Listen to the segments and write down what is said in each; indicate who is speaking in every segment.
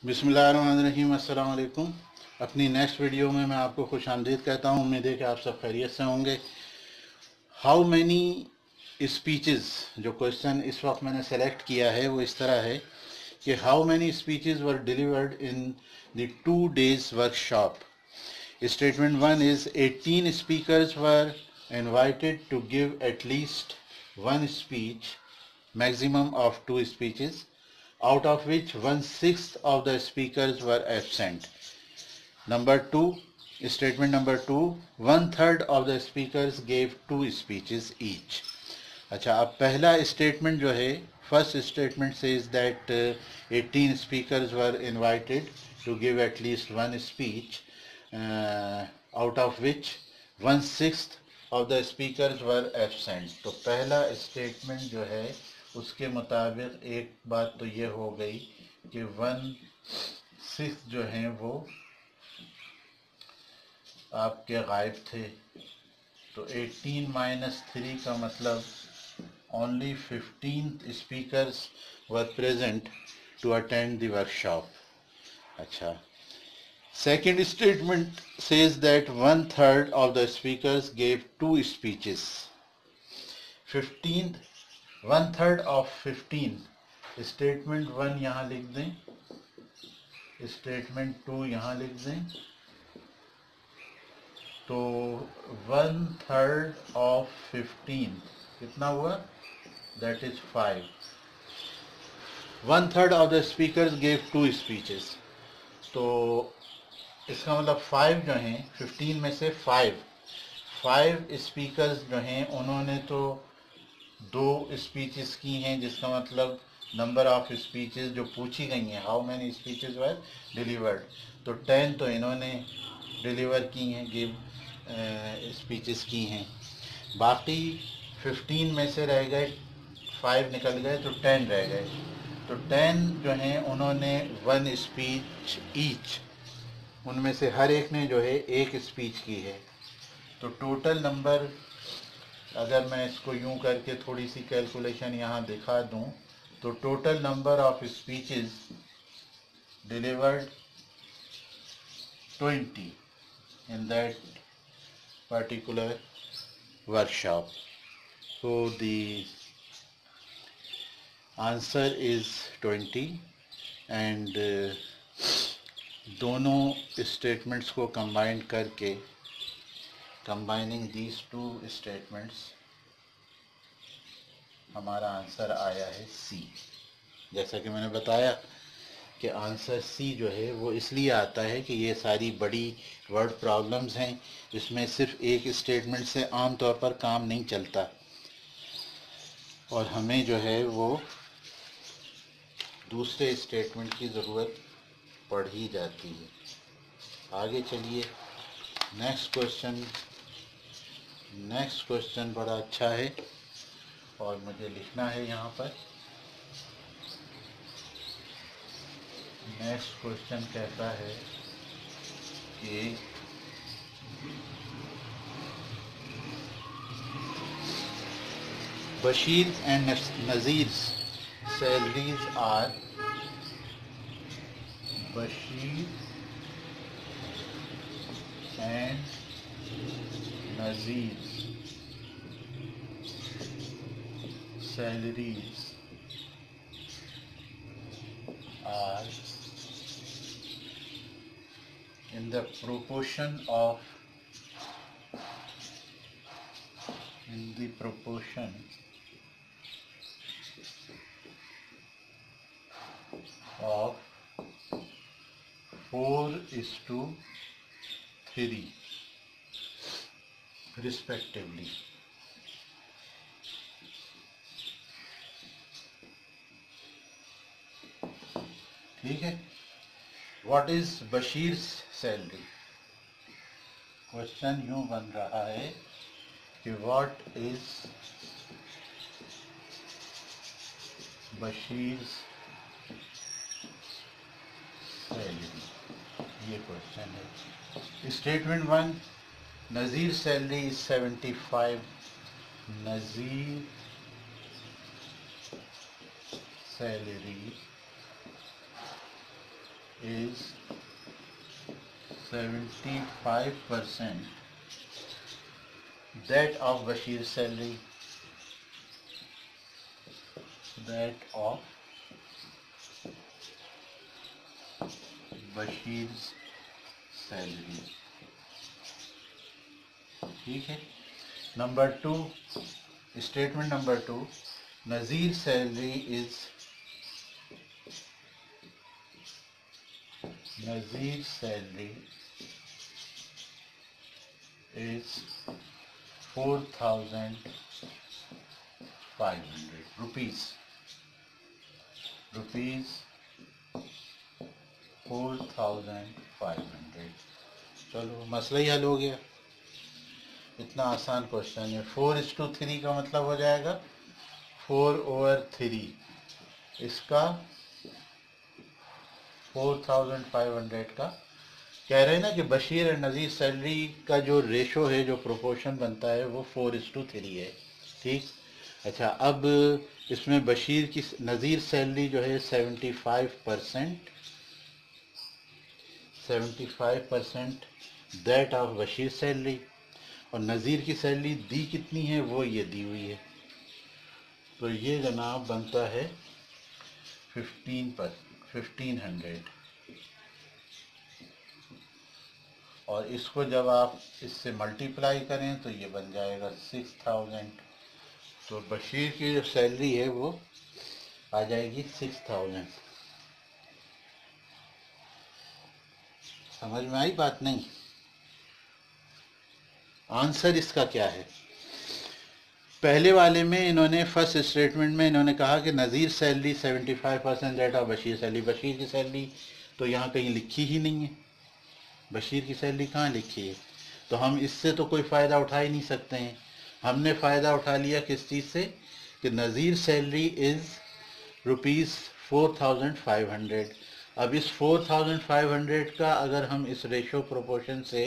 Speaker 1: बिस्मिल्लाहिर्रहमानिर्रहीम, अस्सलाम वालेकुम। अपनी नेक्स्ट वीडियो में मैं आपको खुश आमदीद कहता हूँ। उम्मीद है कि आप सब खैरियत से होंगे। हाउ मैनी स्पीचेस, जो क्वेश्चन इस वक्त मैंने सेलेक्ट किया है वो इस तरह है कि how many speeches were delivered in the 2 days workshop. Statement 1 is 18 speakers were invited to give at least one speech, maximum of 2 speeches, out of which 1/6 of the speakers were absent. Number 2, statement number 2, 1/3 of the speakers gave 2 speeches each. अच्छा, अब पहला statement जो है, first statement says that 18 speakers were invited to give at least one speech, out of which 1/6 of the speakers were absent. तो पहला statement जो है उसके मुताबिक एक बात तो ये हो गई कि 1/6 जो हैं वो आपके गायब थे। तो 18 - 3 का मतलब only 15 speakers were present to attend the workshop. अच्छा, second statement says that 1/3 of the speakers gave 2 speeches. 15, 1/3 of 15, statement 1 यहाँ लिख दें, statement 2 यहाँ लिख दें, तो 1/3 of 15 कितना हुआ? That is 5. 1/3 of the speakers gave 2 speeches. तो इसका मतलब 5 जो हैं, 15 में से 5 स्पीकर्स जो हैं उन्होंने तो 2 स्पीचेस की हैं, जिसका मतलब नंबर ऑफ स्पीचेस जो पूछी गई हैं, how many speeches were delivered, तो 10 तो इन्होंने डिलीवर की हैं, गिव स्पीचेस की हैं। बाकी 15 में से रह गए, 5 निकल गए तो 10 रह गए। तो 10 जो हैं उन्होंने 1 स्पीच ईच, उनमें से हर एक ने जो है 1 स्पीच की है। तो टोटल नंबर, अगर मैं इसको यूं करके थोड़ी सी कैलकुलेशन यहाँ दिखा दूं, तो total number of speeches delivered 20 in that particular workshop. So the answer is 20, and दोनों स्टेटमेंट्स को कंबाइन करके, कंबाइनिंग दीज 2 स्टेटमेंट्स, हमारा आंसर आया है सी। जैसा कि मैंने बताया कि आंसर सी जो है वो इसलिए आता है कि ये सारी बड़ी वर्ड प्रॉब्लम्स हैं, इसमें सिर्फ एक स्टेटमेंट से आम तौर पर काम नहीं चलता और हमें जो है वो दूसरे स्टेटमेंट की ज़रूरत पड़ ही जाती है। आगे चलिए, नेक्स्ट क्वेश्चन बड़ा अच्छा है और मुझे लिखना है यहाँ पर। नेक्स्ट क्वेश्चन कहता है कि Bashir and Nazir's salaries are, Bashir and Nazir salaries are in the proportion of of 4:3 respectively. ठीक है, what is Bashir salary? Question यूं बन रहा है कि व्हाट इज बशीर सैलरी, ये क्वेश्चन है। Statement 1, Nazir salary is 75, Nazir salary is 75% that of Bashir's salary, that of Bashir's salary. ठीक है. Number 2, statement number 2, Nazir's salary is ₹4,500. 4,500. चलो मसला ही हल हो गया. इतना आसान क्वेश्चन है. 4:3 का मतलब हो जाएगा 4/3. इसका 4,500 का कह रहे हैं ना कि बशीर और नज़ीर सैलरी का जो रेशो है, जो प्रोपोर्शन बनता है, वो 4:3 है. ठीक. अच्छा, अब इसमें बशीर की नज़ीर सैलरी जो है 75% दैट ऑफ बशीर सैलरी, और नज़ीर की सैलरी दी कितनी है वो ये दी हुई है. तो ये जनाब बनता है 1500. और इसको जब आप इससे मल्टीप्लाई करें तो ये बन जाएगा 6000. तो बशीर की जो सैलरी है वो आ जाएगी 6000. समझ में आई बात? नहीं. आंसर इसका क्या है? पहले वाले में इन्होंने फर्स्ट स्टेटमेंट में इन्होंने कहा कि Nazir salary 75% that of Bashir salary. Bashir की सैलरी तो यहाँ कहीं लिखी ही नहीं है. बशीर की सैलरी कहाँ लिखी है? तो हम इससे तो कोई फ़ायदा उठा ही नहीं सकते हैं. हमने फ़ायदा उठा लिया किस चीज़ से कि नज़ीर सैलरी इज़ ₹4,500. अब इस 4,500 का अगर हम इस रेशो प्रोपोर्शन से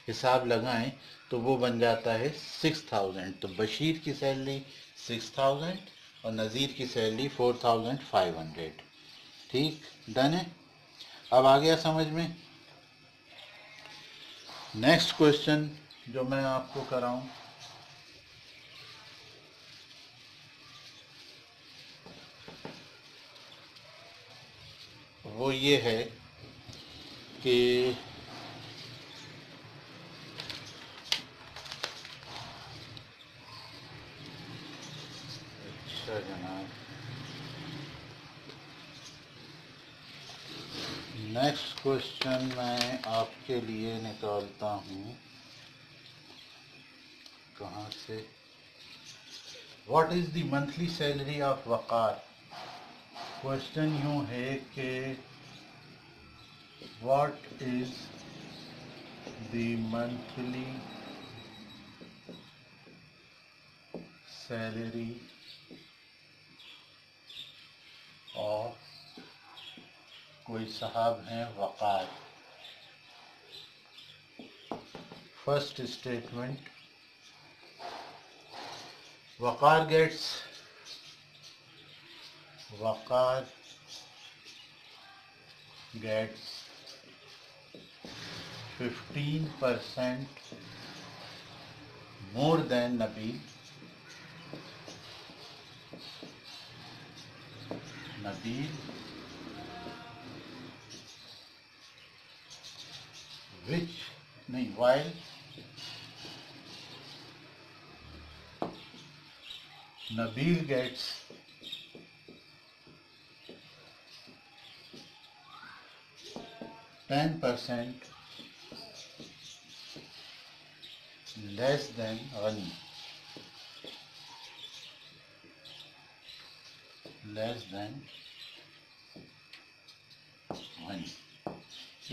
Speaker 1: हिसाब लगाएं तो वो बन जाता है 6000. तो बशीर की सैलरी 6000 और नज़ीर की सैलरी 4,500. ठीक, डन है. अब आ गया समझ में. नेक्स्ट क्वेश्चन जो मैं आपको कराऊं, वो ये है कि अच्छा जनाब, नेक्स्ट क्वेश्चन मैं आपके लिए निकालता हूँ. कहाँ से? What is the monthly salary of Waqar. Question यूँ है कि what is the monthly salary of, कोई साहब हैं वक़ार. फर्स्ट स्टेटमेंट, वक़ार gets 15% more than Nabil. While Nabil gets 10% less than Ghani.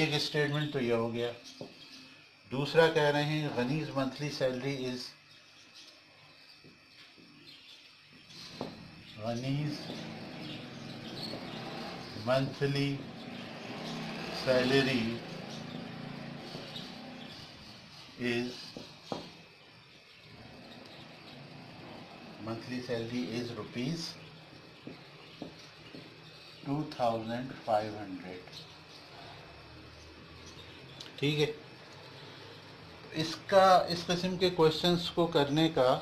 Speaker 1: एक स्टेटमेंट तो ये हो गया. दूसरा कह रहे हैं Ghani's monthly salary is, Ghani's monthly salary is ₹2,500. ٹھیک ہے. اس قسم کے کوشچنس کو کرنے کا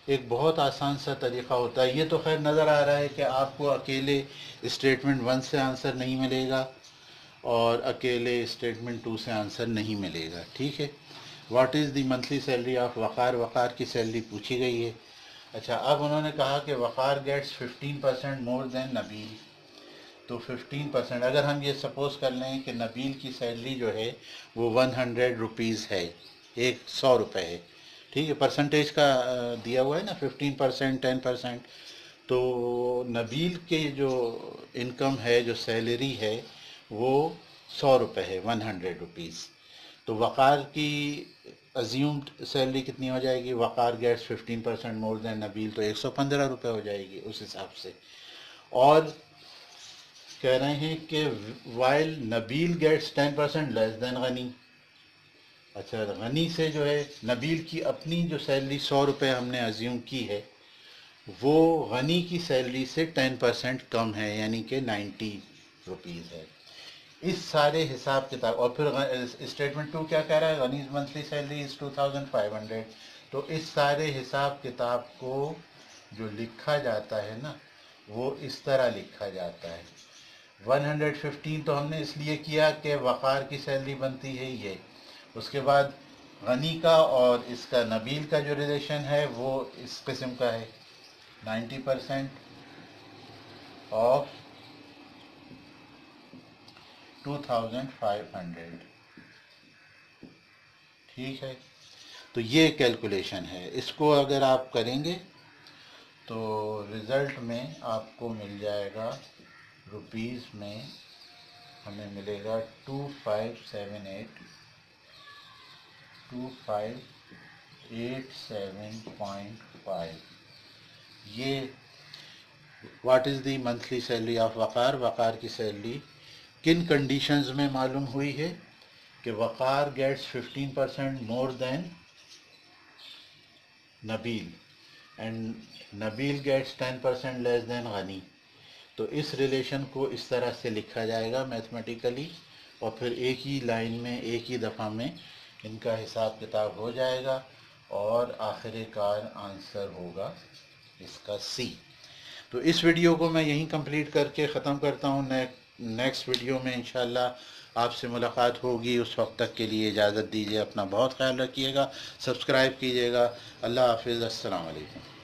Speaker 1: ایک بہت آسان سا طریقہ ہوتا ہے. یہ تو خیر نظر آ رہا ہے کہ آپ کو اکیلے اسٹیٹمنٹ 1 سے آنسر نہیں ملے گا اور اکیلے اسٹیٹمنٹ 2 سے آنسر نہیں ملے گا. ٹھیک ہے. What is the monthly salary of Waqar? Waqar کی سیلری پوچھی گئی ہے. اچھا، اب انہوں نے کہا کہ وقار گیٹس 15% مور دین نبیل. تو 15%، اگر ہم یہ سپوز کر لیں کہ نبیل کی سیلری جو ہے وہ 100 روپیز ہے، 100 روپے ہے. ٹھیک ہے، پرسنٹیج کا دیا ہوا ہے نا، 15%، 10%. تو نبیل کے جو انکم ہے، جو سیلری ہے، وہ 100 روپے ہے، 100 روپیز. تو وقار کی ازیومڈ سیلری کتنی ہو جائے گی؟ وقار گیٹس 15% مور دین نبیل، تو 115 روپے ہو جائے گی اس حساب سے. اور کہہ رہے ہیں کہ وائل نبیل گیٹس 10% لیس دین غنی. اچھا، غنی سے جو ہے نبیل کی اپنی جو سیلری 100 روپے ہم نے ازیوم کی ہے، وہ غنی کی سیلری سے 10% کم ہے، یعنی کہ 90 روپیز ہے. اس سارے حساب کتاب، اور پھر اسٹیٹمنٹ 2 کیا کہہ رہا ہے؟ غنیز منتھلی سیلری از 2500. تو اس سارے حساب کتاب کو جو لکھا جاتا ہے نا، وہ اس طرح لکھا جاتا ہے. 115 تو ہم نے اس لیے کیا کہ وقار کی سیلری بنتی ہے یہ. اس کے بعد غنی کا اور اس کا نبیل کا جو ریلیشن ہے وہ اس قسم کا ہے، 90% آف 2500. ٹھیک ہے. تو یہ کیلکولیشن ہے. اس کو اگر آپ کریں گے تو رزلٹ میں آپ کو مل جائے گا روپیز میں، ہمیں ملے گا 2587.5. یہ what is the monthly salary of Waqar? Waqar کی سیلری کن کنڈیشنز میں معلوم ہوئی ہے؟ کہ Waqar gets 15% more than Nabeel and Nabeel gets 10% less than Ghani. تو اس ریلیشن کو اس طرح سے لکھا جائے گا میتھمیٹیکلی، اور پھر ایک ہی لائن میں، ایک ہی دفعہ میں ان کا حساب کتاب ہو جائے گا، اور آخر کار آنسر ہوگا اس کا سی. تو اس ویڈیو کو میں یہیں کمپلیٹ کر کے ختم کرتا ہوں. نیکسٹ ویڈیو میں انشاءاللہ آپ سے ملاقات ہوگی. اس وقت تک کے لیے اجازت دیجیے. اپنا بہت خیال رکھیے گا، سبسکرائب کیجیے گا. اللہ حافظ. السلام علیکم.